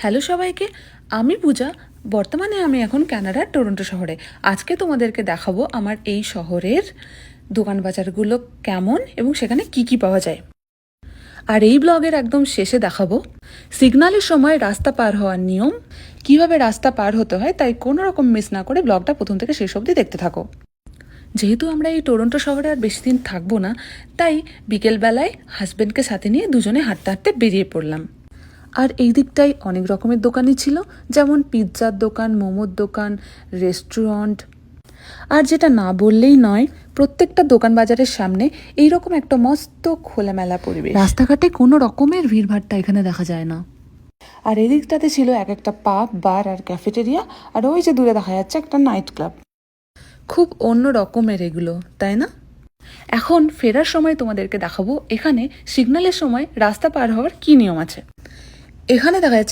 Hello সবাইকে, আমি পূজা। বর্তমানে আমি এখন কানাডার টরন্টো শহরে। আজকে তোমাদেরকে দেখাবো আমার এই শহরের দোকান বাজারগুলো কেমন এবং সেখানে কি কি পাওয়া যায়। আর এই ব্লগের একদম শেষে দেখাবো সিগন্যালের সময় রাস্তা পার হওয়ার নিয়ম, কিভাবে রাস্তা পার হতে হয়, তাই কোনো রকম মিস না করে ব্লগটা প্রথম থেকে শেষ অবধি দেখতে থাকো। যেহেতু আমরা এই টরন্টো শহরে আর বেশি দিন থাকবো না, তাই বিকেলবেলায় হাজব্যান্ডকে সাথে নিয়ে দুজনে হাঁটতে হাঁটতে বেরিয়ে পড়লাম। আর এই দিকটায় অনেক রকমের দোকানই ছিল, যেমন পিৎজার দোকান, মোমোর দোকান, রেস্টুরেন্ট। আর যেটা না বললেই নয়, প্রত্যেকটা দোকান বাজারের সামনে এইরকম একটা মস্ত খোলামেলা পরিবেশ। রাস্তাঘাটে কোনো রকমের ভিড়ভাড়টা এখানে দেখা যায় না। আর এই দিকটাতে ছিল এক একটা পাব, বার আর ক্যাফেটেরিয়া। আর ওই যে দূরে দেখা যাচ্ছে একটা নাইট ক্লাব। খুব অন্য রকমের এগুলো, তাই না? এখন ফেরার সময় তোমাদেরকে দেখাবো এখানে সিগন্যালের সময় রাস্তা পার হওয়ার কি নিয়ম আছে। এখানে দেখা যাচ্ছে